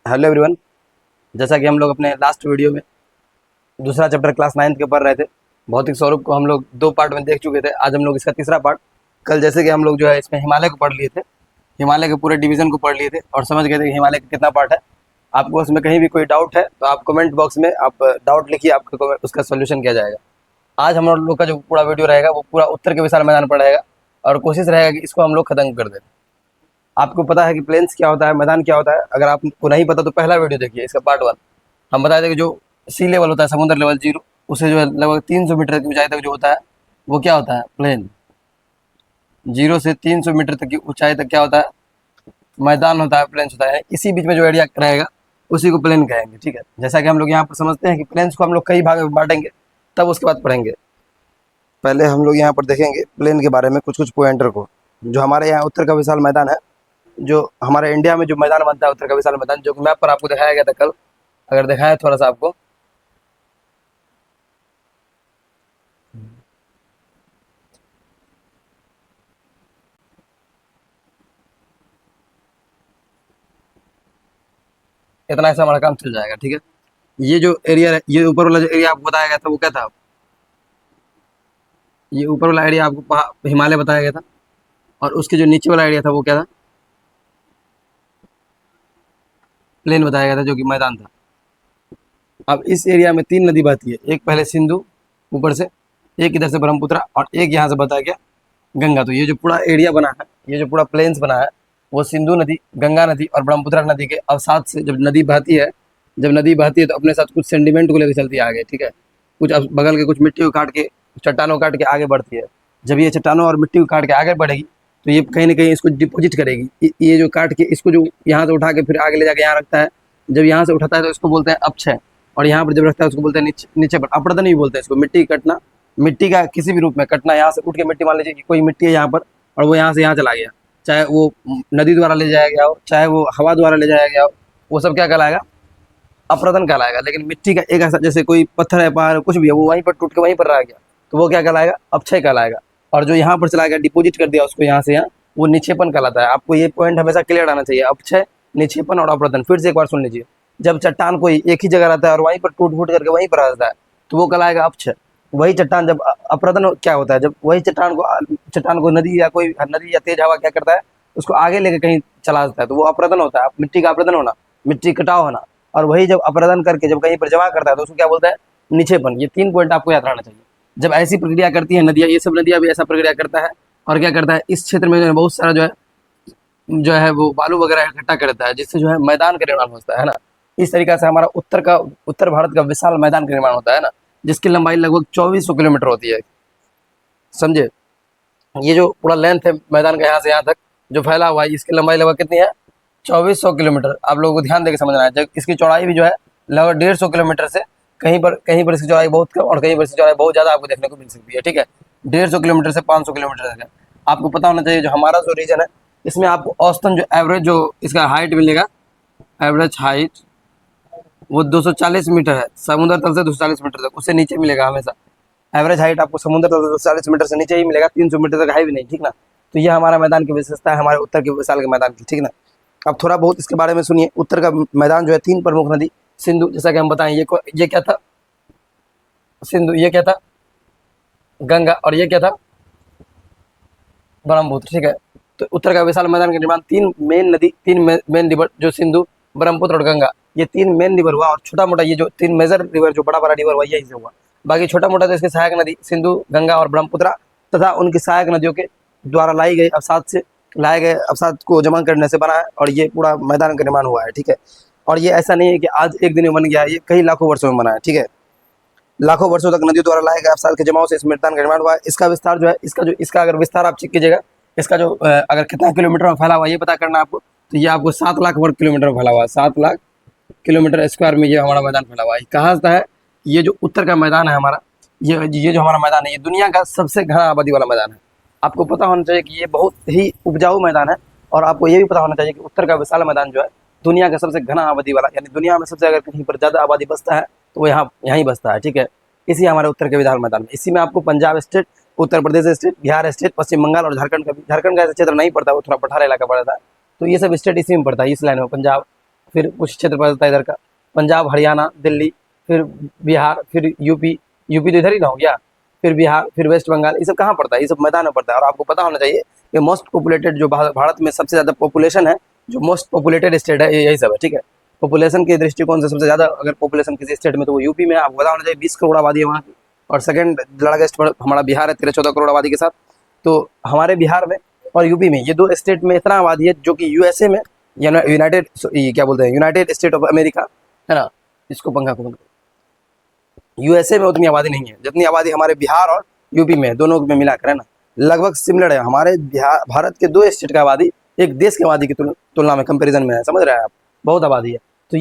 Hello everyone. जैसा कि हम लोग अपने लास्ट वीडियो में दूसरा चैप्टर क्लास 9th के पढ़ रहे थे, भौतिक स्वरूप को हम लोग 2 पार्ट में देख चुके थे। आज हम लोग इसका तीसरा पार्ट, कल जैसे कि हम लोग जो है इसमें हिमालय को पढ़ लिए थे, हिमालय के पूरे डिवीजन को पढ़ लिए थे और समझ गए थे कि हिमालय का कितना पार्ट है। आपको उसमें कहीं भी कोई डाउट है तो आप कमेंट बॉक्स में आप डाउट लिखिए, आपको उसका सोल्यूशन किया जाएगा। आज हम लोग का जो पूरा वीडियो रहेगा वो पूरा उत्तर के विशाल मैदान पर रहेगा और कोशिश रहेगा कि इसको हम लोग खत्म कर दें। आपको पता है कि प्लेन्स क्या होता है, मैदान क्या होता है? अगर आपको नहीं पता तो पहला वीडियो देखिए, इसका पार्ट 1। हम बताए थे कि जो सी लेवल होता है, समुद्र लेवल जीरो, उसे जो है लगभग 300 मीटर की ऊंचाई तक जो होता है वो क्या होता है? प्लेन। 0 से 300 मीटर तक की ऊंचाई तक क्या होता है? मैदान होता है, प्लेन्स होता है। इसी बीच में जो एरिया रहेगा उसी को प्लेन कहेंगे, ठीक है। जैसा कि हम लोग यहाँ पर समझते हैं कि प्लेन्स को हम लोग कई भाग में बांटेंगे, तब उसके बाद पढ़ेंगे। पहले हम लोग यहाँ पर देखेंगे प्लेन के बारे में कुछ कुछ पॉइंटर को। जो हमारे यहाँ उत्तर का विशाल मैदान है, जो हमारे इंडिया में जो मैदान बनता है उत्तर का विशाल मैदान, जो मैप पर आपको दिखाया गया था कल, अगर दिखाया थोड़ा सा आपको, इतना ऐसा हमारा काम चल जाएगा, ठीक है। ये जो एरिया, ये ऊपर वाला जो एरिया आपको बताया गया था वो क्या था? ये ऊपर वाला एरिया आपको हिमालय बताया गया था, और उसके जो नीचे वाला एरिया था वो क्या था? प्लेन बताया गया था, जो कि मैदान था। अब इस एरिया में 3 नदी बहती है, एक पहले सिंधु ऊपर से, एक इधर से ब्रह्मपुत्र, और एक यहाँ से बताया गया गंगा। तो ये जो पूरा एरिया बना है, ये जो पूरा प्लेन्स बना है, वो सिंधु नदी, गंगा नदी और ब्रह्मपुत्र नदी के अवसाद से जब नदी बहती है, तो अपने साथ कुछ सेंडिमेंट को लेकर चलती है आगे, ठीक है। कुछ बगल के कुछ मिट्टी को काट के, चट्टानों को काट के आगे बढ़ती है। जब ये चट्टानों और मिट्टी को काट के आगे बढ़ेगी तो ये कहीं ना कहीं इसको डिपोजिट करेगी। ये जो काट के इसको जो यहाँ से उठा के फिर आगे ले जाके यहाँ रखता है, जब यहाँ से उठाता है तो इसको बोलते हैं अपक्षय, और यहाँ पर जब रखता है उसको बोलते हैं नीचे पर अपरदन भी बोलते हैं इसको। मिट्टी कटना, मिट्टी का किसी भी रूप में कटना, यहाँ से उठ के मिट्टी, मान लीजिए कि कोई मिट्टी है यहाँ पर और वो यहाँ से यहाँ चला गया, चाहे वो नदी द्वारा ले जाया गया हो, चाहे वो हवा द्वारा ले जाया गया हो, वो सब क्या कहलाएगा? अपरदन कहलाएगा। लेकिन मिट्टी का एक ऐसा, जैसे कोई पत्थर है, पहाड़ कुछ भी है, वो वहीं पर टूट के वहीं पर रह गया, तो वो क्या कहलाएगा? अपक्षय कहलाएगा। और जो यहाँ पर चला गया, डिपोजिट कर दिया उसको यहाँ से यहाँ, वो निक्षेपण कहलाता है। आपको ये पॉइंट हमेशा क्लियर आना चाहिए, अपक्षय, निक्षेपण और अपरदन। फिर से एक बार सुन लीजिए, जब चट्टान कोई एक ही जगह रहता है और वहीं पर टूट फूट करके वहीं पर रहता है तो वो कहलाएगा अपक्षय। वही चट्टान जब अपरदन क्या होता है, जब वही चट्टान को नदी या तेज हवा क्या करता है, उसको आगे लेके कहीं चला देता है, तो वो अपरदन होता है। मिट्टी का अपरदन होना, मिट्टी कटाव होना। और वही जब अपरदन करके जब कहीं पर जमा करता है तो उसको क्या बोलता है? निक्षेपण। ये 3 पॉइंट आपको याद रहना चाहिए। जब ऐसी प्रक्रिया करती है नदियाँ, ये सब नदियाँ भी ऐसा प्रक्रिया करता है, और क्या करता है, इस क्षेत्र में जो है बहुत सारा जो है वो बालू वगैरह इकट्ठा करता है, जिससे जो है मैदान का निर्माण होता है ना। इस तरीका से हमारा उत्तर भारत का विशाल मैदान का निर्माण होता है ना, जिसकी लंबाई लगभग 2400 किलोमीटर होती है, समझे। ये जो पूरा लेंथ है मैदान का यहाँ से यहाँ तक जो फैला हुआ है, इसकी लंबाई लगभग कितनी है? 2400 किलोमीटर। आप लोगों को ध्यान देकर समझना है। जब इसकी चौड़ाई भी जो है लगभग 150 किलोमीटर से, कहीं पर इसकी चौड़ाई बहुत कम और कहीं पर इसकी चौड़ाई बहुत ज़्यादा आपको देखने को मिल सकती है, ठीक है। 150 किलोमीटर से 500 किलोमीटर तक है। आपको पता होना चाहिए जो हमारा जो रीजन है, इसमें आपको औसतन जो एवरेज जो इसका हाइट मिलेगा, एवरेज हाइट वो 240 मीटर है, समुद्र तल से 240 मीटर तक, उससे नीचे मिलेगा हमेशा। एवरेज हाइट आपको समुद्र तल से 240 मीटर से नीचे ही मिलेगा, 300 मीटर तक है भी नहीं, ठीक ना। तो ये हमारा मैदान की विशेषता है, हमारे उत्तर के विशाल के मैदान की, ठीक ना। अब थोड़ा बहुत इसके बारे में सुनिए। उत्तर का मैदान जो है 3 प्रमुख नदी, सिंधु, जैसा कि हम बताएं, ये क्या था? सिंधु। ये क्या था? गंगा। और ये क्या था? ब्रह्मपुत्र, ठीक है। तो उत्तर का विशाल मैदान का निर्माण 3 मेन रिवर, जो सिंधु, ब्रह्मपुत्र और गंगा, ये 3 मेन रिवर हुआ। और छोटा मोटा ये जो 3 मेजर रिवर, जो बड़ा बड़ा रिवर हुआ, यही से हुआ। बाकी छोटा मोटा तो इसके सहायक नदी सिंधु, गंगा और ब्रह्मपुत्र तथा उनकी सहायक नदियों के द्वारा लाए गए अवसाद को जमा करने से बना है, और ये पूरा मैदान का निर्माण हुआ है, ठीक है। और ये ऐसा नहीं है कि आज एक दिन में बन गया है, ये कई लाखों वर्षों में बना है, ठीक है। लाखों वर्षों तक नदियों द्वारा लाए गए अवसाद के जमाव से इस मैदान का निर्माण हुआ है। इसका विस्तार जो है, इसका अगर विस्तार आप चेक कीजिएगा, इसका जो अगर कितना किलोमीटर में फैला हुआ है ये पता करना आपको, तो ये आपको 7 लाख वर्ग किलोमीटर में फैला हुआ है। 7 लाख किलोमीटर स्क्वायर में ये हमारा मैदान फैला हुआ है। कहाँ से है? ये जो उत्तर का मैदान है हमारा, ये जो हमारा मैदान है, ये दुनिया का सबसे घना आबादी वाला मैदान है। आपको पता होना चाहिए कि ये बहुत ही उपजाऊ मैदान है, और आपको ये भी पता होना चाहिए कि उत्तर का विशाल मैदान जो है दुनिया का सबसे घना आबादी वाला, यानी दुनिया में सबसे अगर कहीं पर ज़्यादा आबादी बसता है तो वो यहीं बसता है, ठीक है। इसी हमारे उत्तर के विशाल मैदान में, इसी में आपको Punjab state, Uttar Pradesh state, Bihar state, पश्चिम बंगाल और झारखंड का ऐसा क्षेत्र नहीं पड़ता, वो थोड़ा पठार इलाका पड़ता है। तो ये सब स्टेट इसी में पड़ता है, इस लाइन में पंजाब, फिर कुछ क्षेत्र पड़ता है इधर का, पंजाब, हरियाणा, दिल्ली, फिर बिहार, फिर यूपी, यूपी तो इधर ही ना हो गया, फिर बिहार, फिर वेस्ट बंगाल, ये सब कहाँ पड़ता है? ये सब मैदान में पड़ता है। और आपको पता होना चाहिए कि मोस्ट पॉपुलेटेड जो भारत में सबसे ज़्यादा पॉपुलेशन है, जो मोस्ट पॉपुलेटेड स्टेट है, यही सब है, ठीक है। पॉपुलेशन के दृष्टिकोण से सबसे ज़्यादा अगर पॉपुलेशन किसी स्टेट में तो वो यूपी में है। आपको पता होना चाहिए 20 करोड़ आबादी है वहाँ की। और सेकंड लार्जेस्ट हमारा बिहार है 13-14 करोड़ आबादी के साथ। तो हमारे बिहार में और यूपी में, ये दो स्टेट में इतना आबादी है जो कि यूएसए में, यूनाइटेड, क्या बोलते हैं, यूनाइटेड स्टेट ऑफ अमेरिका, है ना, इसको पंखा को, यूएसए में उतनी आबादी नहीं है जितनी आबादी हमारे बिहार और यूपी में है, दोनों में मिलाकर, है ना, लगभग सिमिलर है। हमारे बिहार, भारत के 2 स्टेट का आबादी एक देश की आबादी की तुलना में कंपैरिजन में है, समझ रहे हैं आप, बहुत आबादी है। तो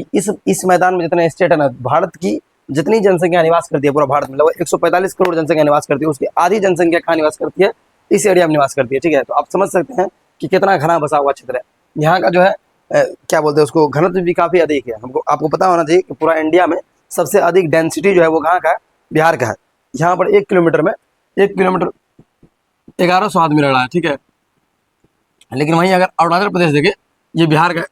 इस मैदान में जितने स्टेट है ना, भारत की जितनी जनसंख्या निवास करती है पूरा भारत में, लगभग 145 करोड़ जनसंख्या निवास करती है, उसकी आधी जनसंख्या कहाँ निवास करती है? इस एरिया में निवास करती है, ठीक है। तो आप समझ सकते हैं कि कितना घना बसा हुआ क्षेत्र है यहाँ का, जो है क्या बोलते हैं उसको, घनत्व भी काफ़ी अधिक है। हमको आपको पता होना चाहिए कि पूरा इंडिया में सबसे अधिक डेंसिटी जो है वो कहाँ का है? बिहार का है। यहाँ पर 1 किलोमीटर में 1 किलोमीटर 1100 आदमी रह रहा है, ठीक है। लेकिन वहीं अगर अरुणाचल प्रदेश देखे, ये बिहार का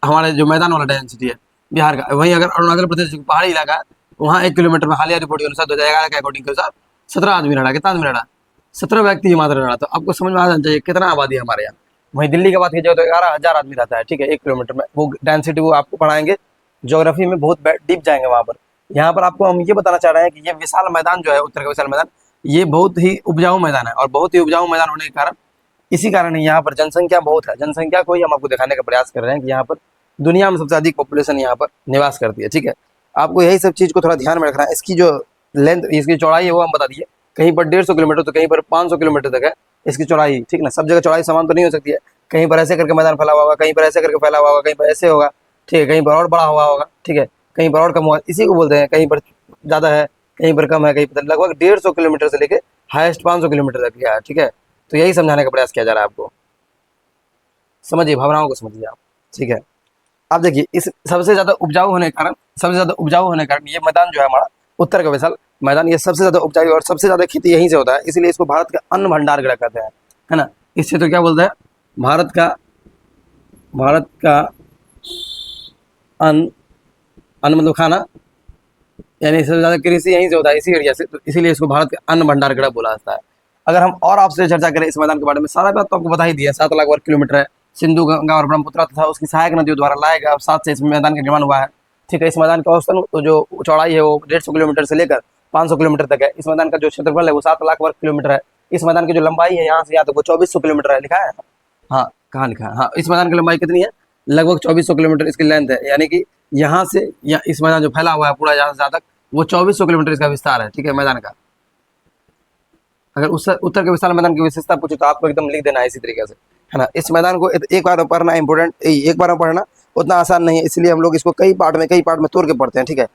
हमारे जो मैदान वाला डेंसिटी है बिहार का, वहीं अगर अरुणाचल प्रदेश जो पहाड़ी इलाका है, वहाँ 1 किलोमीटर में हालिया रिपोर्ट के अनुसार 2011 के अकॉर्डिंग के अनुसार 17 आदमी रह रहा है। कितना आदमी रह रहा है? 17 व्यक्ति ही मात्र रह रहा। तो आपको समझ में आ जाना चाहिए कितना आबादी है हमारे यहाँ। वहीं दिल्ली की बात की जाए तो 11,000 आदमी रहता है, ठीक है, 1 किलोमीटर में। वो डेंसिटी वो आपको पढ़ाएंगे, ज्योग्राफी में बहुत डीप जाएंगे वहाँ पर। यहाँ पर आपको हम ये बताना चाह रहे हैं कि ये विशाल मैदान जो है, उत्तर का विशाल मैदान, ये बहुत ही उपजाऊ मैदान है। और बहुत ही उपजाऊ मैदान होने के कारण, इसी कारण ही यहाँ पर जनसंख्या बहुत है। जनसंख्या को ही हम आपको दिखाने का प्रयास कर रहे हैं कि यहाँ पर दुनिया में सबसे अधिक पॉपुलेशन यहाँ पर निवास करती है, ठीक है। आपको यही सब चीज़ को थोड़ा ध्यान में रखना है। इसकी जो लेंथ, इसकी चौड़ाई है वो हम बता दिए, कहीं पर 150 किलोमीटर तो कहीं पर 500 किलोमीटर तक है इसकी चौड़ाई, ठीक ना। सब जगह चौड़ाई समान तो नहीं हो सकती है, कहीं पर ऐसे करके मैदान फैला हुआ होगा, कहीं पर ऐसे करके फैला हुआ होगा, कहीं पर ऐसे होगा, ठीक है, कहीं पर और बड़ा हुआ होगा, ठीक है, कहीं पर और कम हुआ, इसी को बोलते हैं। कहीं पर ज़्यादा है, कहीं पर कम है, कहीं पर लगभग 150 किलोमीटर से लेकर हाईएस्ट 500 किलोमीटर तक गया है, ठीक है। तो यही समझाने का प्रयास किया जा रहा है आपको। समझिए, भावनाओं को समझिए आप, ठीक है। अब देखिए, इस सबसे ज़्यादा उपजाऊ होने के कारण, ये मैदान जो है हमारा उत्तर का विशाल मैदान, ये सबसे ज़्यादा उपजाऊ और सबसे ज़्यादा खेती यहीं से होता है, इसीलिए इसको भारत का अन्न भंडार गृह कहते हैं, है ना। इस क्षेत्र क्या बोलते हैं? भारत का अन्न, अन्न मतलब खाना, यानी सबसे ज़्यादा कृषि यहीं से होता है, इसी एरिया से, तो इसीलिए इसको भारत का अन्न भंडार गृह बोला जाता है। अगर हम और आपसे चर्चा करें इस मैदान के बारे में, सारा बात तो आपको बता ही दिया। 7 लाख वर्ग किलोमीटर है, सिंधु, गंगा और ब्रह्मपुत्र तथा उसकी सहायक नदियों द्वारा लाए गए अवसाद से इस मैदान का निर्माण हुआ है, ठीक है। इस मैदान का औसतन जो चौड़ाई है वो 150 किलोमीटर से लेकर 500 किलोमीटर तक है। इस मैदान का जो क्षेत्रफल है वो 7 लाख वर्ग किलोमीटर है। इस मैदान की जो लंबाई है यहाँ से यहाँ तक वो 2400 किलोमीटर है, लिखा है। हाँ, कहाँ लिखा है? हाँ, इस मैदान की लंबाई कितनी है? लगभग 2400 किलोमीटर इसकी लेंथ है, यानी कि यहाँ से इस मैदान जो फैला हुआ है पूरा यहाँ से जहाँ तक, वो 2400 किलोमीटर इसका विस्तार है, ठीक है, मैदान का। अगर उस उत्तर के विशाल मैदान की विशेषता पूछे तो आपको एकदम लिख देना है इसी तरीके से, है ना। इस मैदान को एक बार में पढ़ना इंपॉर्टेंट, एक बार में पढ़ना उतना आसान नहीं है, इसलिए हम लोग इसको कई पार्ट में तोड़ के पढ़ते हैं, ठीक है।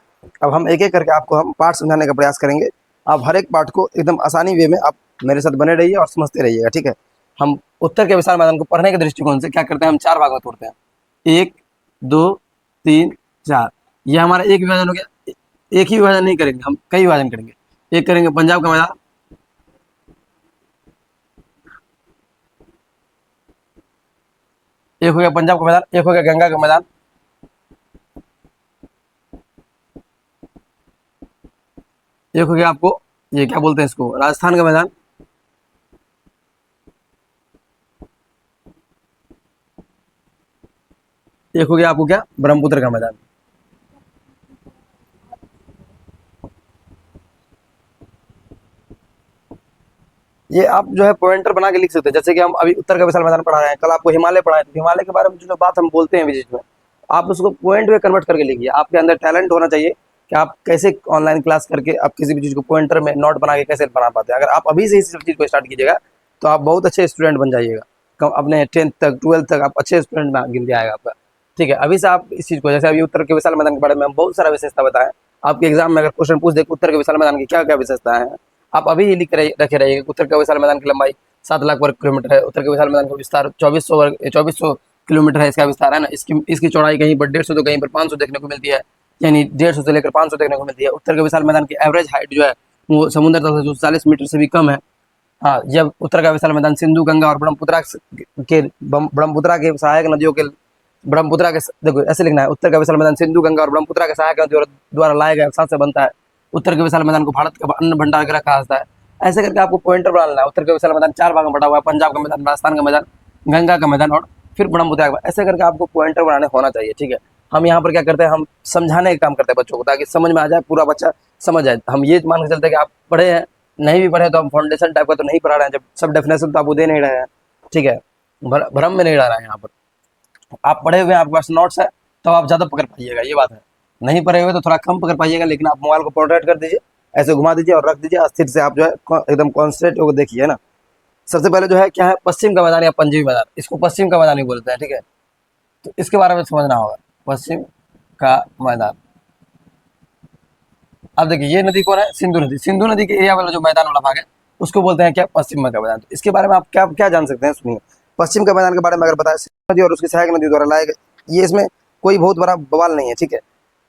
अब हम एक एक करके आपको हम पार्ट समझाने का प्रयास करेंगे। आप हर एक पार्ट को एकदम आसानी वे में आप मेरे साथ बने रहिए और समझते रहिएगा, ठीक है। हम उत्तर के विशाल मैदान को पढ़ने के दृष्टिकोण से क्या करते हैं, हम 4 भाग में तोड़ते हैं। 1, 2, 3, 4। ये हमारा एक विभाजन हो गया। एक ही विभाजन नहीं करेंगे, हम कई विभाजन करेंगे। एक करेंगे पंजाब का मैदान, एक हो गया पंजाब का मैदान, एक हो गया गंगा का मैदान, एक हो गया आपको ये क्या बोलते हैं इसको, राजस्थान का मैदान, एक हो गया आपको क्या, ब्रह्मपुत्र का मैदान। ये आप जो है पॉइंटर बना के लिख सकते हैं। जैसे कि हम अभी उत्तर का विशाल मैदान पढ़ा रहे हैं, कल आपको हिमालय पढ़ाए, तो हिमालय के बारे में जो बात हम बोलते हैं बीच में, आप उसको पॉइंट में कन्वर्ट करके लिखिए। आपके अंदर टैलेंट होना चाहिए कि आप कैसे ऑनलाइन क्लास करके आप किसी भी चीज़ को पॉइंटर में नोट बना के कैसे बना पाते हैं। अगर आप अभी से इस चीज़ को स्टार्ट कीजिएगा तो आप बहुत अच्छे स्टूडेंट बन जाइएगा। अपने 10th तक 12th तक आप अच्छे स्टूडेंट में गिन जाएगा आपका, ठीक है। अभी से आप इस चीज़ को, जैसे अभी उत्तर के विशाल मैदान के बारे में हम बहुत सारा विशेषता बताएं, आपके एग्जाम में अगर क्वेश्चन पूछ दे उत्तर के विशाल मैदान की क्या क्या विशेषताएं हैं, आप अभी ही लिख रखे रहिएगा। उत्तर का विशाल मैदान की लंबाई 7 लाख वर्ग किलोमीटर है, उत्तर के विशाल मैदान का विस्तार 2400 किलोमीटर है इसका विस्तार, है ना। इसकी चौड़ाई कहीं पर 150 तो कहीं पर 500 देखने को मिलती है, यानी 150 से लेकर 500 देखने को मिलती है। उत्तर के विशाल मैदान की एवरेज हाइट जो है वो समुद्र तल से 40 मीटर से भी कम है। हाँ, जब उत्तर का विशाल मैदान सिंधु, गंगा और ब्रह्मपुत्रा के सहायक नदियों के ब्रह्मपुत्रा के देखो ऐसे लिखना है, उत्तर का विशाल मैदान सिंधु गंगा और ब्रह्मपुत्रा के सहायक नदियों द्वारा लाए गए अवसाद से बनता है। उत्तर के विशाल मैदान को भारत का अन्न भंडार गृह कहा जाता है। ऐसे करके आपको पॉइंटर बनाना है। उत्तर का विशाल मैदान 4 भाग में बटा हुआ है, पंजाब का मैदान, राजस्थान का मैदान, गंगा का मैदान और फिर ब्रह्मपुत्रा का। ऐसे करके आपको पॉइंटर बनाने होना चाहिए, ठीक है। हम यहाँ पर क्या करते हैं, हम समझाने का काम करते हैं बच्चों को, ताकि समझ में आ जाए, पूरा बच्चा समझ जाए। हम ये मान के चलते हैं कि आप पढ़े हैं, नहीं भी पढ़े तो हम फाउंडेशन टाइप का तो नहीं पढ़ा रहे हैं, जब सब डेफिनेशन तो आपको दे नहीं रहे हैं, ठीक है। भ्रम में नहीं रह रहा है यहाँ पर। आप पढ़े हुए हैं, आपके पास नोट्स है, तो आप ज़्यादा पकड़ पाइएगा, ये बात है। नहीं पढ़े हुए तो थोड़ा कम पकड़ पाइएगा, लेकिन आप मोबाइल को पोर्ट्रेट कर दीजिए, ऐसे घुमा दीजिए और रख दीजिए, स्थिर से आप जो है एकदम कॉन्सेंट्रेट होकर देखिए ना। सबसे पहले जो है क्या है, पश्चिम का मैदान या पंजाबी मैदान, इसको पश्चिम का मैदान ही बोलते हैं, ठीक है। तो इसके बारे में समझना होगा, पश्चिम का मैदान। अब देखिए ये नदी कौन है, सिंधु नदी। सिंधु नदी के एरिया वाला जो मैदान वाला भाग है उसको बोलते हैं क्या, पश्चिम का मैदान। तो इसके बारे में आप क्या क्या जान सकते हैं, सुनिए। पश्चिम का मैदान के बारे में अगर बताया, सिंधु नदी और उसकी सहायक नदी द्वारा लाए गए, ये इसमें कोई बहुत बड़ा बवाल नहीं है, ठीक है।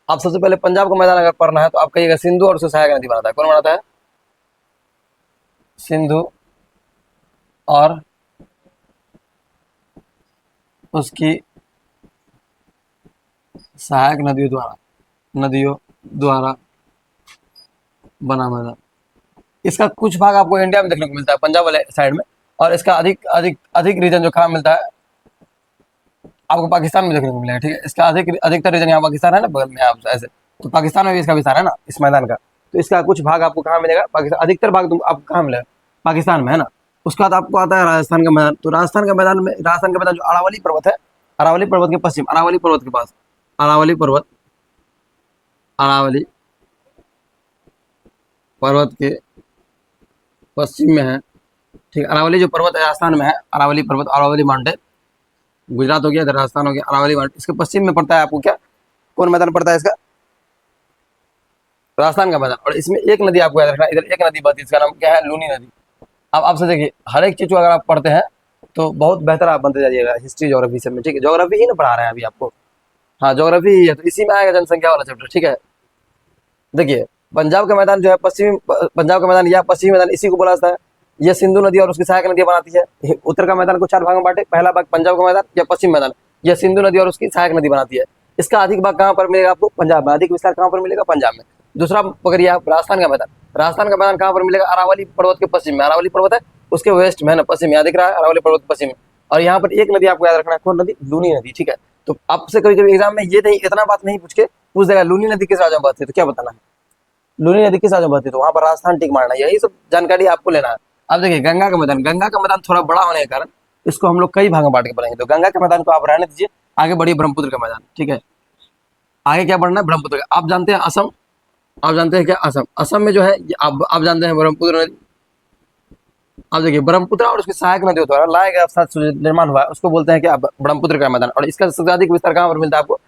आप सबसे पहले पंजाब का मैदान अगर पढ़ना है तो आप कहिएगा सिंधु और उसकी सहायक नदी बनाता है। कौन बनाता है, सिंधु और उसकी सहायक नदियों द्वारा बना मैदान। इसका कुछ भाग आपको इंडिया में देखने को मिलता है, पंजाब वाले साइड में, और इसका अधिक अधिक अधिक रीजन जो कहाँ मिलता है आपको, पाकिस्तान में देखने को मिलेगा, ठीक है। इसका अधिकतर रीजन यहाँ पाकिस्तान है ना, बगल में आप ऐसे, तो पाकिस्तान में भी इसका विस्तार है ना इस मैदान का। तो इसका कुछ भाग आपको कहाँ मिलेगा, पाकिस्तान। अधिकतर भाग तुम आपको कहाँ मिलेगा, पाकिस्तान में, है ना। उसके बाद आपको आता है राजस्थान का मैदान। तो राजस्थान का मैदान जो अरावली पर्वत है, अरावली पर्वत के पश्चिम, अरावली पर्वत के पास, अरावली पर्वत के पश्चिम में है, ठीक। अरावली जो पर्वत राजस्थान में है, अरावली पर्वत, अरावली माउंटेन, गुजरात हो गया, इधर राजस्थान हो गया, अरावली माउंटेन, इसके पश्चिम में पड़ता है आपको क्या, कौन मैदान पड़ता है इसका, राजस्थान का मैदान। और इसमें एक नदी आपको याद रखना, इधर एक नदी बहती है, इसका नाम क्या है, लूनी नदी। अब आपसे देखिए, हर एक चीज को अगर आप पढ़ते हैं तो बहुत बेहतर आप बनते जाइएगा हिस्ट्री ज्योग्राफी सब में, ठीक है। ज्योग्राफी ही ना पढ़ा रहे हैं अभी आपको, हाँ ज्योग्राफी ही है, तो इसी में आएगा जनसंख्या वाला चैप्टर, ठीक है। देखिए पंजाब का मैदान जो है, पंजाब का मैदान या पश्चिमी मैदान, इसी को बोला जाता है। यह सिंधु नदी और उसकी सहायक नदियां बनाती है। उत्तर का मैदान को 4 भाग में बांटे, पहला भाग पंजाब का मैदान या पश्चिम मैदान, यह सिंधु नदी और उसकी सहायक नदी बनाती है। इसका अधिक भाग कहाँ पर मिलेगा आपको, पंजाब में। अधिक विस्तार कहाँ पर मिलेगा, पंजाब में। दूसरा पकड़िए आप राजस्थान का मैदान। राजस्थान का मैदान कहाँ पर मिलेगा, अरावली पर्वत के पश्चिम में। अरावली पर्वत है उसके वेस्ट में है ना, पश्चिम में, यहाँ दिख रहा है अरावली पर्वत के पश्चिम में। और यहाँ पर एक नदी आपको याद रखना है, कौन नदी, लूनी नदी, ठीक है। तो आपसे कभी कभी एग्जाम में ये नहीं, इतना बात नहीं पूछ के पूछ देगा लूनी नदी किस राज्य में बहती है, तो क्या बताना है, लूनी नदी किस राज्य में बहती है, तो वहां पर राजस्थान टिक मारना है। यही सब जानकारी आपको लेना है। अब देखिए गंगा का मैदान थोड़ा बड़ा होने के कारण इसको हम लोग कई भाग में बांट के पढ़ेंगे। तो गंगा के मैदान को आप रहने दीजिए, आगे बढ़िए ब्रह्मपुत्र का मैदान, ठीक है। आगे क्या बढ़ना है, ब्रह्मपुत्र का। आप जानते हैं असम, आप जानते हैं क्या, असम में जो है आप जानते हैं ब्रह्मपुत्र नदी। अब देखिए ब्रह्मपुत्र और उसकी सहायक नदियों द्वारा लाया गया अवसाद निर्माण हुआ है, उसको बोलते हैं क्या, ब्रह्मपुत्र का मैदान। और इसका सबसे अधिक विस्तार कहाँ पर मिलता है आपको,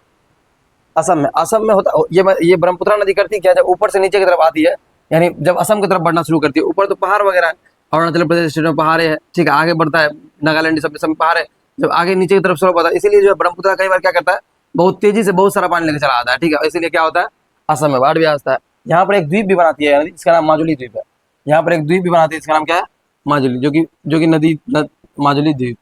असम में होता। ये ब्रह्मपुत्र नदी करती क्या, जब ऊपर से नीचे की तरफ आती है, यानी जब असम की तरफ बढ़ना शुरू करती है, ऊपर तो पहाड़ वगैरह है, अरुणाचल प्रदेश स्टेट में पहाड़ है, ठीक है, आगे बढ़ता है नागालैंड सब पहाड़ है, जब आगे नीचे की तरफ स्लोप आता है, इसीलिए जो है ब्रह्मपुत्र कई बार क्या करता है, बहुत तेजी से बहुत सारा पानी लेकर चला आता है, ठीक है। इसीलिए क्या होता है, असम में बाढ़ भी आता है। यहाँ पर एक द्वीप भी बनाती है नदी, इसका नाम माजुली द्वीप है। यहाँ पर एक द्वीप भी बनाती है, इसका नाम क्या है, माजुली, जो कि नदी माजुली द्वीप,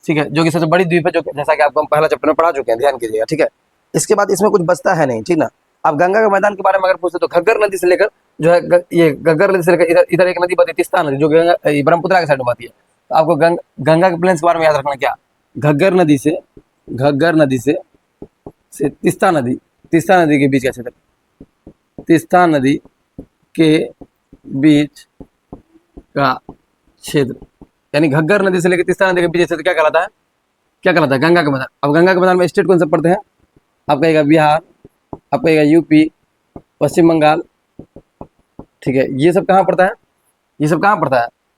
ठीक है, जो कि सबसे बड़ी द्वीप है, जो जैसा कि आपको हम पहला चैप्टर में पढ़ा चुके हैं, ध्यान कीजिएगा, ठीक है। इसके बाद इसमें कुछ बचता है नहीं, ठीक ना। अब गंगा के मैदान के बारे में अगर पूछते तो घग्गर नदी से लेकर जो है ये घग्गर नदी से लेकर इधर एक नदी बहती है तीस्ता नदी, जो ब्रह्मपुत्र के साइड में बहती है। तो आपको गंगा के प्लेन्स के बारे में याद रखना क्या, घग्गर नदी से तीस्ता नदी के बीच का क्षेत्र, तीस्ता नदी के बीच का क्षेत्र, यानी घग्गर नदी से लेकर तीस्ता नदी के बीच क्षेत्र क्या कहलाता है, गंगा के मैदान। अब गंगा के मैदान में स्टेट कौन से पड़ते हैं, आप कहेगा बिहार, आप कहेगा यूपी, पश्चिम बंगाल, ठीक है। ये सब कहाँ पड़ता है,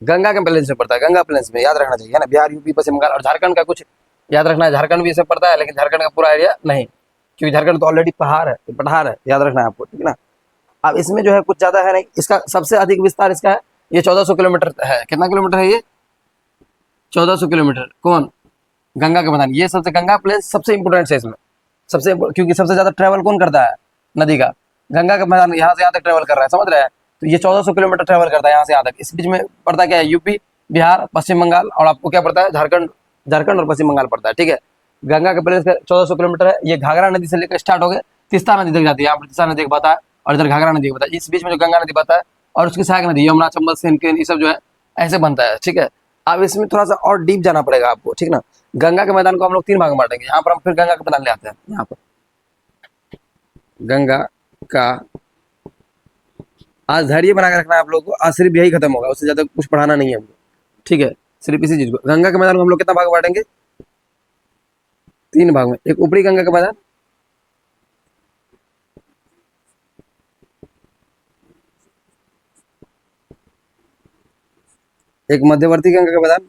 गंगा के प्लेन्स में पड़ता है, गंगा प्लेन्स में, याद रखना चाहिए, है ना। बिहार, यूपी, पश्चिम बंगाल और झारखंड का कुछ याद रखना है, झारखंड भी ये सब पड़ता है, लेकिन झारखंड का पूरा एरिया नहीं, क्योंकि झारखंड तो ऑलरेडी पहाड़ है, याद रखना है आपको, ठीक है ना। अब इसमें जो है कुछ ज्यादा है नहीं, इसका सबसे अधिक विस्तार इसका है, ये 1400 किलोमीटर है। कितना किलोमीटर है ये, 1400 किलोमीटर। कौन, गंगा का मैदान। ये सबसे गंगा प्लेन्स सबसे इंपोर्टेंट है इसमें, क्योंकि सबसे ज्यादा ट्रेवल कौन करता है, नदी का, गंगा का मैदान यहाँ से यहाँ तक ट्रेवल कर रहा है, समझ रहे हैं। तो ये 1400 किलोमीटर ट्रेवल करता है यहाँ से यहाँ तक। इस बीच में पड़ता क्या है, यूपी, बिहार, पश्चिम बंगाल, और आपको क्या पड़ता है, झारखंड और पश्चिम बंगाल पड़ता है, ठीक है। गंगा के प्लेन्स का 1400 किलोमीटर है। ये घाघरा नदी से लेकर स्टार्ट हो गए तीस्ता नदी तक जाती है। यहाँ पर तीस्ता नदी बता है और इधर घाघरा नदी बता है। इस बीच में जो गंगा नदी बता है और उसकी सहायक नदी यमुना, चंबल, सेन, केन, ये सब जो है ऐसे बनता है, ठीक है। अब इसमें थोड़ा सा और डीप जाना पड़ेगा आपको, ठीक ना। गंगा के मैदान को हम लोग 3 भाग में बांटेंगे। यहाँ पर हम फिर गंगा के मैदान ले आते हैं। यहाँ पर गंगा का आज धैर्य बना के रखना है आप लोगों को, आज सिर्फ यही खत्म होगा, उससे ज्यादा कुछ पढ़ाना नहीं है हमको, ठीक है। सिर्फ इसी चीज को, गंगा के मैदान को हम लोग कितना भाग में बांटेंगे? 3 भाग में। एक ऊपरी गंगा का मैदान, एक मध्यवर्ती गंगा का मैदान,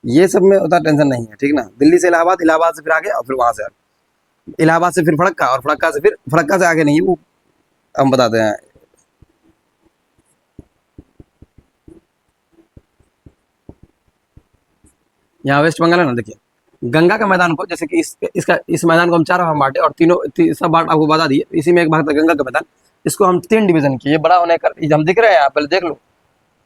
ये सब में उतना टेंशन नहीं है, ठीक ना। दिल्ली से इलाहाबाद, इलाहाबाद से फिर आगे और फिर वहां से आगे, इलाहाबाद से फिर फड़क्का और फड़क्का से फिर फड़क्का से आगे नहीं, वो हम बताते हैं। यहाँ वेस्ट बंगाल है ना, देखिए गंगा का मैदान को जैसे कि इस मैदान को हम 4 भाग में बांटे और तीनों सब बात आपको बता दिए। इसी में एक भाग था गंगा का मैदान, इसको हम 3 डिवीजन किए। ये बड़ा होने का हम दिख रहे हैं यहाँ, पहले देख लो,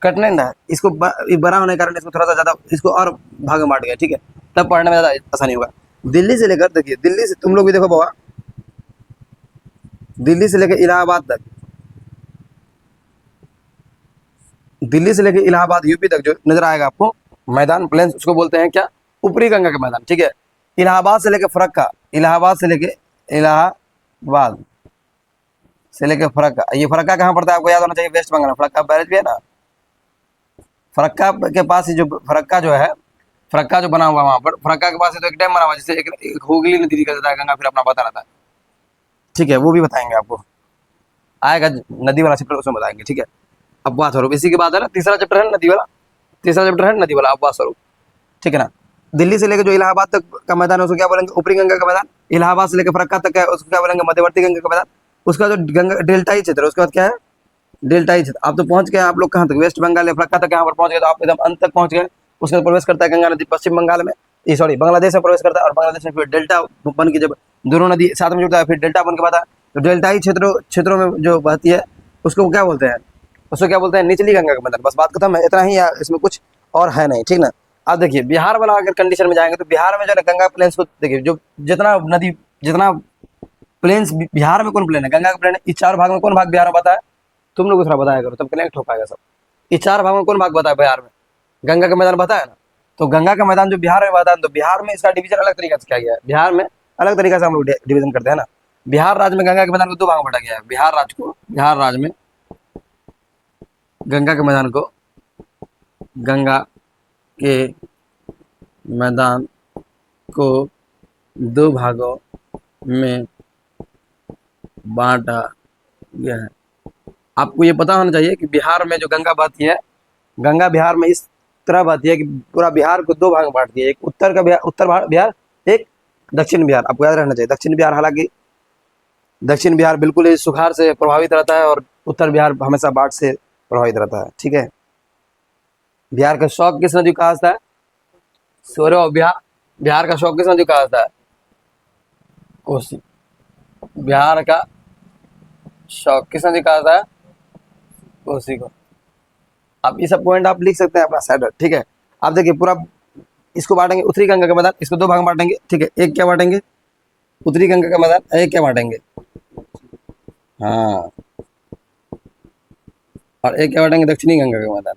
कटने ना इसको ये बड़ा होने के कारण इसको थोड़ा सा ज्यादा इसको और भाग में बांट गया, ठीक है। तब पढ़ने में ज्यादा आसानी होगा। दिल्ली से लेकर, देखिए दिल्ली से तुम लोग भी देखो बाबा, दिल्ली से लेकर इलाहाबाद तक, दिल्ली से लेकर इलाहाबाद यूपी तक जो नजर आएगा आपको मैदान प्लेन्स, उसको बोलते हैं क्या? ऊपरी गंगा का मैदान, ठीक है। इलाहाबाद से लेकर फरक्का, इलाहाबाद से लेकर इलाहाबाद से लेकर फरक्का, ये फरक्का कहाँ पड़ता है आपको याद होना चाहिए, वेस्ट बंगाल में। फरक्का बैरेज भी है ना, फरक्का के पास ही जो फरक्का जो है, फरक्का जो बना हुआ वहां पर, फरक्का के पास ही तो एक डैम बना हुआ जिससे एक हुगली नदी निकल जाता है, गंगा फिर अपना बता रहता है, ठीक है। वो भी बताएंगे आपको, आएगा नदी वाला चैप्टर, उसमें बताएंगे, ठीक है। अब बात स्वरूप इसी के बाद है ना, तीसरा चैप्टर है नदी वाला, तीसरा चैप्टर है नदी वाला, अब बात स्वरूप, ठीक है ना। दिल्ली से लेकर जो इलाहाबाद तक का मैदान है उसको क्या बोलेंगे? ऊपरी गंगा का मैदान। इलाहाबाद से लेकर फरक्का तक है उसको क्या बोलेंगे? मध्यवर्ती गंगा का मैदान। उसका जो गंगा डेल्टाई क्षेत्र है उसके बाद क्या है? डेल्टाई क्षेत्र। आप तो पहुंच गए, आप लोग कहाँ तक? वेस्ट बंगाल या फरक्का तक यहाँ पर पहुंच गए, तो आप एकदम अंत तक पहुंच गए। उसके बाद प्रवेश करता है गंगा नदी पश्चिम बंगाल में, सॉरी बांग्लादेश में प्रवेश करता है, और बांग्लादेश में फिर डेल्टा बन के जब दोनों नदी साथ में जुड़ता है फिर डेल्टा बन के आता है। तो डेल्टाई क्षेत्रों में जो बहती है उसको क्या बोलते हैं? उसको क्या बोलते हैं? निचली गंगा का मैदान। बस बात खत्म है, इतना ही है, इसमें कुछ और है नहीं, ठीक ना। अब देखिए बिहार वाला अगर कंडीशन में जाएंगे तो बिहार में जो है गंगा प्लेन्स को देखिए, जो जितना नदी जितना प्लेन्स बिहार में कौन प्लेन है? गंगा का प्लेन है। इस 4 भाग में कौन भाग बिहार में बताया? तुम लोग थोड़ा बताया करो, तब कनेक्ट हो पाएगा सब। इस 4 भाग में कौन भाग बताया बिहार में? गंगा का मैदान बताया ना। तो गंगा का मैदान जो बिहार में बताया, तो बिहार में इसका डिवीजन अलग तरीके से किया गया है। बिहार में अलग तरीके से हम लोग डिवीजन करते हैं ना। बिहार राज्य में गंगा के मैदान को 2 भाग में बांटा गया है। बिहार राज्य में गंगा के मैदान को, गंगा के मैदान को 2 भागों में बांटा गया है। आपको ये पता होना चाहिए कि बिहार में जो गंगा बहती है, गंगा बिहार में इस तरह बहती है कि पूरा बिहार को 2 भाग में बांट दिया। एक उत्तर का बिहार, उत्तर बिहार, एक दक्षिण बिहार। आपको याद रहना चाहिए, दक्षिण बिहार, हालांकि दक्षिण बिहार बिल्कुल ही सुखाड़ से प्रभावित रहता है और उत्तर बिहार हमेशा बाढ़ से प्रभावित रहता है, ठीक है। बिहार का शौक किस नदी कहा जाता है? सौरव, बिहार का शौक किस नदी कहा जाता है? कोसी। बिहार का शौक किस नदी कहा जाता है? कोसी को। अब ये सब पॉइंट आप लिख सकते हैं अपना साइड, ठीक है। आप देखिए पूरा इसको बांटेंगे, उत्तरी गंगा का मैदान, इसको 2 भाग में बांटेंगे, ठीक है। एक क्या बांटेंगे? उत्तरी गंगा का मैदान। एक क्या बांटेंगे? हाँ, और एक क्या बांटेंगे? दक्षिणी गंगा का मैदान।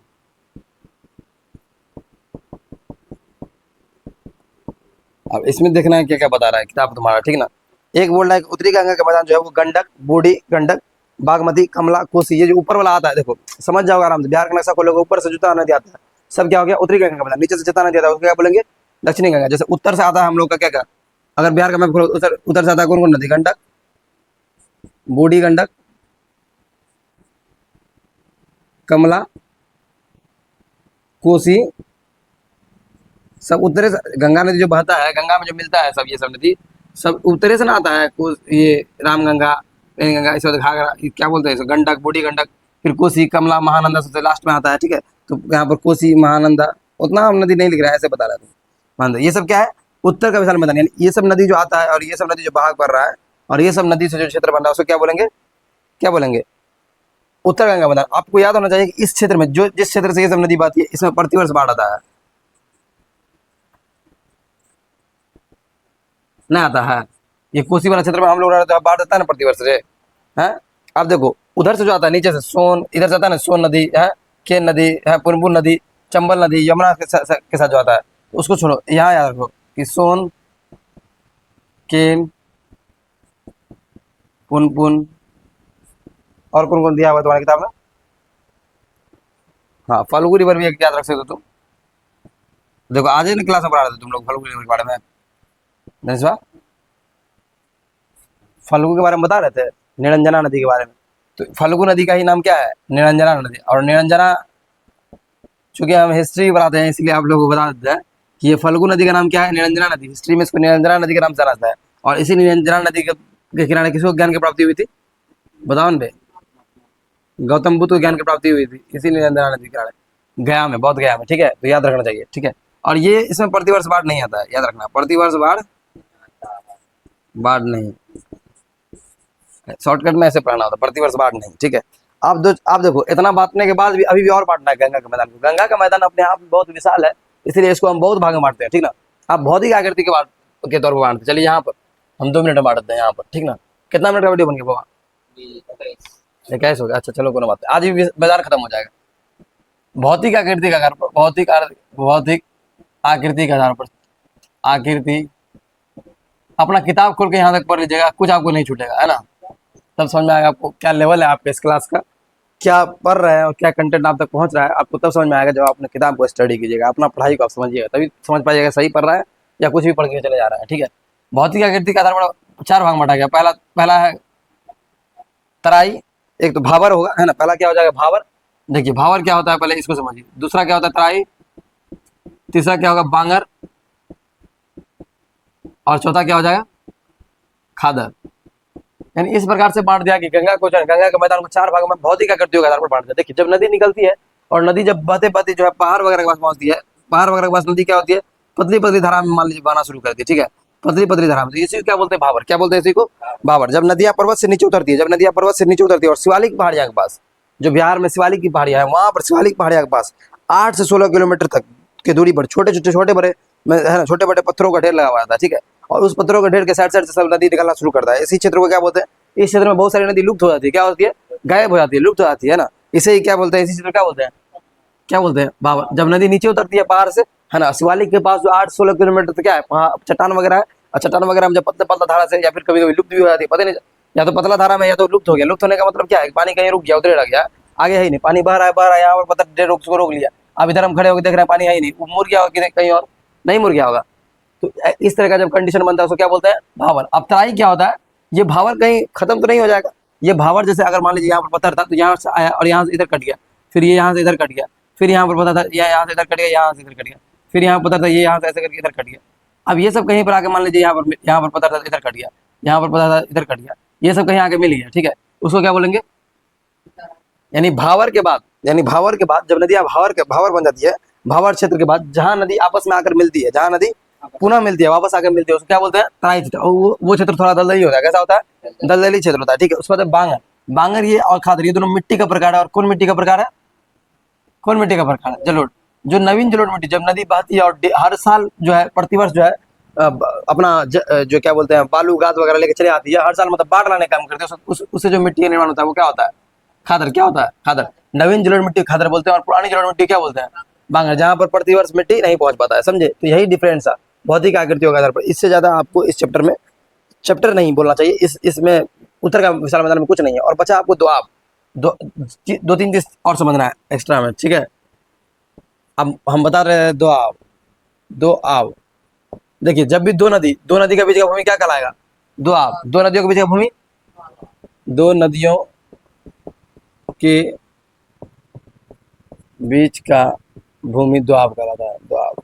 अब इसमें देखना है क्या क्या बता रहा है किताब तुम्हारा, ठीक ना। एक बोल रहा है उत्तरी गंगा का मैदान जो है वो गंडक, बूढ़ी गंडक, बागमती, कमला, कोसी, ये जो ऊपर वाला आता है, देखो समझ जाओगे आराम से। बिहार का नक्शा खोलोगे, ऊपर से जितना नदी आता है सब क्या हो गया? उत्तरी गंगा का मैदान। नीचे से जितना नदी आता है उसको क्या बोलेंगे? दक्षिणी गंगा। जैसे उत्तर से आता है हम लोग का क्या क्या, अगर बिहार का मैप खोलो, उत्तर से आता है कौन कौन नदी? गंडक, बूढ़ी गंडक, कमला, कोसी, सब उत्तरे से। गंगा नदी जो बहता है, गंगा में जो मिलता है सब, ये सब नदी सब उत्तरे से ना आता है। ये रामगंगा, गंगा, इस बाद घाघरा, क्या बोलते हैं, गंडक, बूढ़ी गंडक, फिर कोसी, कमला, महानंदा सबसे लास्ट में आता है, ठीक है। तो यहाँ पर कोसी, महानंदा, उतना हम नदी नहीं लिख रहा है, ऐसे बता रहा था। मान दो ये सब क्या है? उत्तर का विशाल मैदान। यानी ये सब नदी जो आता है और ये सब नदी जो बहाव कर रहा है और ये सब नदी से जो क्षेत्र बन रहा है उसको क्या बोलेंगे? क्या बोलेंगे? उत्तर गंगा मैदान। आपको याद होना चाहिए कि इस क्षेत्र में जो जिस क्षेत्र से ये सब नदी बहती है इसमें प्रतिवर्ष बाढ़ आता है, नहीं आता है। ये कोसी वाला क्षेत्र में हम लोग रहते हैं, बाढ़ आता है ना प्रतिवर्ष से है। आप देखो उधर से जो आता है नीचे से सोन, इधर से आता है ना सोन नदी है, केन नदी है, पुनपुन नदी, चंबल नदी, यमुना के साथ जो आता है, तो उसको छोड़ो। यहाँ याद रखो कि सोन, केन, पुनपुन और कौन कौन दिया हुआ है तुम्हारी किताब में? हाँ, फल्गु रिवर भी एक याद रख सकते हो तुम। देखो आज ही क्लास में पढ़ा रहे थे तुम लोग फल्गु रिवर के बारे में, नहीं? फल्गु के बारे में बता रहे थे, निरंजना नदी के बारे में। तो फल्गु नदी का ही नाम क्या है? निरंजना नदी। और निरंजना, चूंकि हम हिस्ट्री पढ़ाते हैं इसलिए आप लोगों को बता देते हैं कि ये फल्गु नदी का नाम क्या है? निरंजना नदी। हिस्ट्री में इसको निरंजना नदी के नाम से जाना जाता है। और इसी निरंजना नदी के किनारे किसको ज्ञान की प्राप्ति हुई थी? बताओ न बे। गौतम बुद्ध को ज्ञान की प्राप्ति हुई थी इसी निरंजना नदी के किनारे, गया में, बहुत गया में, ठीक है? तो याद रखना चाहिए, ठीक है? और ये इसमें प्रतिवर्ष बाढ़ नहीं आता है, याद रखना, प्रतिवर्ष बाढ़ बाढ़ नहीं, शॉर्टकट में ऐसे पढ़ना होता है, प्रतिवर्ष बाढ़ नहीं, ठीक है? आप देखो इतना बांटने के बाद भी अभी भी और बांटना है गंगा के मैदान को। गंगा का मैदान अपने आप में बहुत विशाल है, इसलिए इसको हम बहुत भाग में बांटते हैं, ठीक ना? आप भौतिक आकृति के तौर पर बांटते, चलिए यहाँ पर हम 2 मिनट में बांटते हैं यहाँ पर, ठीक ना? कितना मिनट का वीडियो बन गया बाबा? 21 हो गया, अच्छा चलो कोई बात नहीं, आज ही मैदान खत्म हो जाएगा। भौतिक आकृति के आधार पर, भौतिक आकृति के आधार पर, आकृति अपना किताब खोल के यहाँ तक पढ़ लीजिएगा, कुछ आपको नहीं छूटेगा, है ना? तब समझ में आएगा आपको क्या लेवल है आपके इस क्लास का, क्या पढ़ रहे हैं और क्या कंटेंट आप तक पहुंच रहा है। आपको तब समझ में आएगा जब आप अपने किताब को स्टडी कीजिएगा, अपना पढ़ाई को आप समझिएगा, तभी समझ पाइएगा सही पढ़ रहा है या कुछ भी पढ़ के चले जा रहा है, ठीक है? भौतिक आकृति के आधार पर 4 भाग में बांटा गया। पहला है तराई, एक तो भावर होगा, है ना? पहला क्या हो जाएगा? भावर। देखिए भावर क्या होता है पहले इसको समझिए। दूसरा क्या होता है? तराई। तीसरा क्या होगा? बांगर। और चौथा क्या हो जाएगा? खादर। यानी इस प्रकार से बांट दिया कि गंगा के मैदान को 4 भागों में भौतिक आकृतियों के आधार पर बांट दिया। देखिए जब नदी निकलती है और नदी जब बहते बहते जो है पहाड़ वगैरह के पास पहुंचती है, पहाड़ वगैरह के पास नदी क्या होती है? पतली पतली धारा में मान लीजिए बहना शुरू करती है, ठीक है? पतली पतली धारा में, तो इसी को क्या बोलते हैं? भावर। क्या बोलते हैं इसी को? भावर। जब नदियां पर्वत से नीचे उतरती है, और शिवालिक पहाड़ियां के पास, जो बिहार में शिवालिक की पहाड़ियां है, वहां पर शिवालिक पहाड़ियां के पास 8 से 16 किलोमीटर तक की दूरी पर छोटे बड़े है ना, छोटे बड़े पत्थरों का ढेर लगा हुआ था, ठीक है? और उस पत्थरों के ढेर के साइड से सब नदी निकलना शुरू करता है। इसी क्षेत्र को क्या बोलते हैं? इस क्षेत्र में बहुत सारी नदी लुप्त हो जाती है, क्या होती है? गायब हो जाती है, लुप्त हो जाती है ना। इसे ही क्या बोलते हैं? इसी क्षेत्र क्या बोलते हैं? क्या बोलते हैं? भावर। जब नदी नीचे उतरती है पहाड़ से, है ना, शिवालिक के पास जो 8-16 किलोमीटर तक क्या है, वहाँ चट्टान वगैरह है, और चट्टान वगैरह में जब पतला पतला धारा से या फिर कभी कभी लुप्त भी हो जाती है, पता नहीं, या तो पतला धारा में या तो लुप्त हो गया। लुप्त होने का मतलब क्या है? पानी कहीं रुक गया, उधर रह गया, आगे है ही नहीं, पानी बह रहा है, यहाँ पर पता उसको रोक लिया। अब इधर हम खड़े होकर देख रहे हैं पानी है ही नहीं, वो मुर गया होगा कहीं और, नहीं मुर गया होगा। तो इस तरह का जब कंडीशन बनता है उसको क्या बोलते हैं? भावर। अब तराई क्या होता है? ये भावर कहीं खत्म तो नहीं हो जाएगा। ये भावर जैसे अगर मान लीजिए यहाँ पर पत्थर था तो यहाँ से आया और यहाँ से इधर कट गया, फिर ये यहाँ से इधर कट गया, फिर यहाँ पर पत्थर था, यहाँ से इधर कट गया, यहाँ से इधर कट गया, फिर यहाँ पत्थर था, ये यहाँ से ऐसे करके इधर कट गया। अब ये सब कहीं पर आके मान लीजिए यहाँ पर पत्थर था, इधर कट गया, यहाँ पर पत्थर था, इधर कट गया, ये सब कहीं आके मिल गया, ठीक है? उसको क्या बोलेंगे? यानी भावर के बाद, जब नदियां भावर बन जाती है, भावर क्षेत्र के बाद जहां नदी आपस में आकर मिलती है, जहां नदी पुनः मिलती है, वापस आकर मिलती है, उसको क्या बोलते हैं? तराई क्षेत्र। और वो क्षेत्र थोड़ा दलदली होता है। कैसा होता है? दलदली क्षेत्र होता है, ठीक है? उसके बाद बांगर। बांगर ये और खादर, ये दोनों मिट्टी का प्रकार है। और कौन मिट्टी का प्रकार है? कौन मिट्टी का प्रकार है? जलोढ़। जो नवीन जलोढ़ मिट्टी, जब नदी बहती है और हर साल जो है प्रतिवर्ष जो है अपना जो क्या बोलते हैं बालू गाद वगैरह लेके चले आती है, हर साल मतलब बाढ़ लाने का काम करती है, उससे जो मिट्टी का निर्माण होता है वो क्या होता है? खादर। क्या होता है? खादर। नवीन जलोढ़ मिट्टी खादर बोलते हैं और पुरानी जलोढ़ मिट्टी क्या बोलते हैं? बांगर। जहाँ पर प्रतिवर्ष मिट्टी नहीं पहुंच पाता है, समझे? तो यही डिफरेंस है भौतिक आकृतियों के आधार पर। इससे ज्यादा आपको इस चैप्टर नहीं बोलना चाहिए। इसमें उत्तर का विशाल मैदान में कुछ नहीं है। और बचा आपको दोआब। 2-3 चीज और समझना है एक्स्ट्रा में, ठीक है? अब हम बता रहे हैं दोआब। देखिए जब भी दो नदी के बीच का भूमि क्या कहलाएगा? दोआब। दो नदियों के बीच का भूमि, दो नदियों के बीच का भूमि दोआब कहलाता है, दोआब।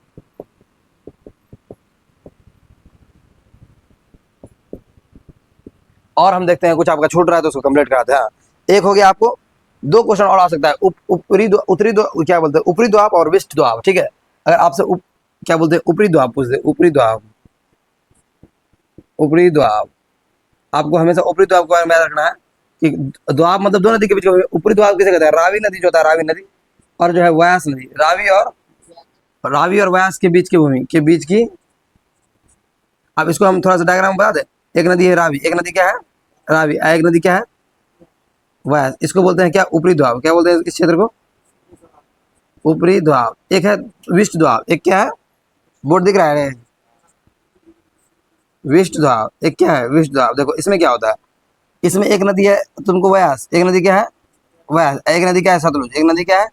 और हम देखते हैं कुछ आपका छूट रहा है तो उसको कंप्लीट कराते हैं। एक हो गया, आपको 2 क्वेश्चन और आ सकता है, उत्तरी क्या बोलते हैं? ऊपरी दोआब और वेस्ट दोआब, ठीक है? अगर आपसे क्या बोलते हैं? ऊपरी दोआब पूछते हैं, ऊपरी दोआब। आपको हमेशा ऊपरी दोआब को याद रखना है कि दोआब मतलब दो नदी के बीच का भूमि। ऊपरी दोआब किसे कहते हैं? रावी नदी जो होता है, रावी नदी, और जो है व्यास नदी। रावी और व्यास के बीच की भूमि के बीच की। अब इसको हम थोड़ा सा डायग्राम बता दें। एक नदी है रावी, एक नदी क्या है? रावी, एक नदी क्या है? व्यास। इसको बोलते हैं क्या? ऊपरी दोआब। क्या बोलते हैं इस क्षेत्र को? ऊपरी दोआब। एक है विष्ट दोआब, एक क्या है? बोर्ड दिख रहा है? विष्ट दोआब। एक क्या है? विष्ट दोआब। देखो इसमें क्या होता है, इसमें एक नदी है तुमको व्यास, एक नदी क्या है? व्यास। एक नदी क्या है? सतलुज। एक नदी क्या है?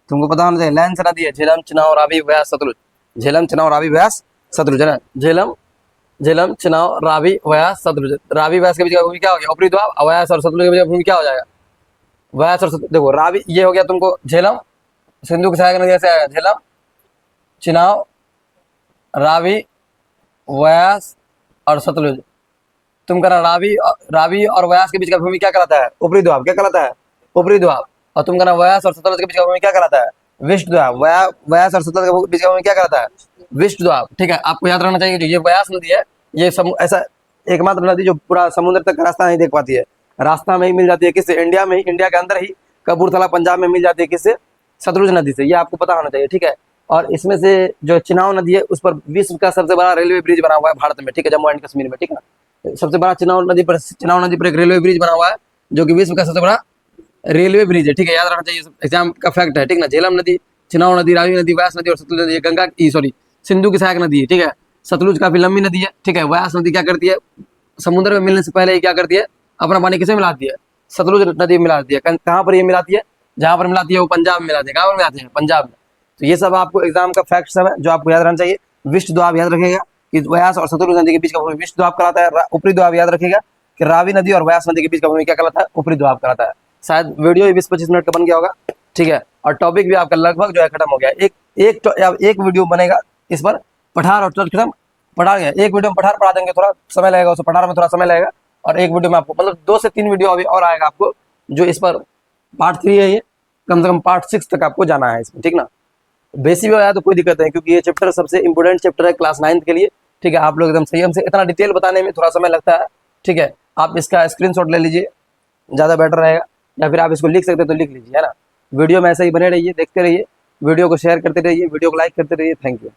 तुमको पता होना चाहिए, लाइन से नदी है, झेलम, चुनाव, रावी, व्यास, सतलुज। झेलम, चुनाव, रावी, व्यास, सतलुज है ना। झेलम, झेलम, चुनाव, रावी, व्यास, सतलुज। रावी व्यास के बीच का भूमि क्या हो गया? ऊपरी दोआब। व्यास और सतलुज के बीच का भूमि क्या हो जाएगा? व्यास और सतलुज। देखो रावी ये हो गया तुमको झेलम, सिंधु की सहायक नदी से आएगा झेलम, चुनाव, रावी, व्यास और सतलुज। तुम कह रहा रावी और व्यास के बीच का भूमि क्या कहलाता है? ऊपरी दोआब। क्या कहलाता है? ऊपरी दोआब। और तुम कहना व्यास और सतलुज के बीच का भूमि क्या कहलाता है? विष्ट दोआब। व्यास और सतलुज के बीच का भूमि क्या कहलाता है? विष्ट दोआब। ठीक है, आपको याद रखना चाहिए कि ये व्यास नदी है, ये ऐसा एकमात्र नदी जो पूरा समुद्र तक का रास्ता नहीं देख पाती है, रास्ता में ही मिल जाती है। किससे? इंडिया में ही, इंडिया के अंदर ही कपूरथला पंजाब में मिल जाती है। किससे? सतलुज नदी से। ये आपको पता होना चाहिए। ठीक है, और इसमें से जो चिनाव नदी है उस पर विश्व का सबसे बड़ा रेलवे ब्रिज बना हुआ है भारत में। ठीक है, जम्मू एंड कश्मीर में। ठीक है ना, सबसे बड़ा चिनाव नदी पर एक रेलवे ब्रिज बना हुआ है जो कि विश्व का सबसे बड़ा रेलवे ब्रिज है। ठीक है, याद रखना चाहिए, एग्जाम का फैक्ट है। ठीक ना, झेलम नदी, चिनाव नदी, रावी नदी, व्यास नदी और सतलुज नदी गंगा की सॉरी सिंधु की सहायक नदी है। ठीक है, सतलुज काफी लंबी नदी है। ठीक है, व्यास नदी क्या करती है? समुद्र में मिलने से पहले ही क्या करती है? अपना पानी किसे मिलाती है? सतलुज नदी में मिलाती है। कहाँ पर ये मिलाती है? जहाँ पर मिलाती है वो पंजाब में मिलाती है। कहाँ पर मिलाती है? पंजाब में। तो ये सब आपको एग्जाम का फैक्ट सब है जो आपको याद रहना चाहिए। विष्ट दोआब याद रखेगा कि व्यास और सतलुज नदी के बीच का भूमि विष्ट दोआब कहलाता है। ऊपरी दोआब याद रखेगा कि रावी नदी और व्यास नदी के बीच का भूमि क्या कहलाता है? ऊपरी दोआब कहलाता है। शायद वीडियो 20-25 मिनट का बन गया होगा। ठीक है, और टॉपिक भी आपका लगभग जो है खत्म हो गया। एक वीडियो बनेगा इस पर, पठार और खत्म। पठार गया एक वीडियो में पठार पढ़ा देंगे, थोड़ा समय लगेगा, उसे पठार में थोड़ा समय लगेगा। और एक वीडियो में आपको मतलब 2 से 3 वीडियो अभी और आएगा आपको, जो इस पर पार्ट 3 है, ये कम से कम पार्ट 6 तक आपको जाना है इसमें। ठीक ना, बेसिक भी आया तो कोई दिक्कत नहीं, क्योंकि ये चैप्टर सबसे इंपोर्टेंट चैप्टर है क्लास 9th के लिए। ठीक है, आप लोग एकदम संयम से, इतना डिटेल बताने में थोड़ा समय लगता है। ठीक है, आप इसका स्क्रीनशॉट ले लीजिए, ज़्यादा बेटर रहेगा, या फिर आप इसको लिख सकते तो लिख लीजिए, है ना। वीडियो में ऐसे ही बने रहिए, देखते रहिए, वीडियो को शेयर करते रहिए, वीडियो को लाइक करते रहिए। Thank you.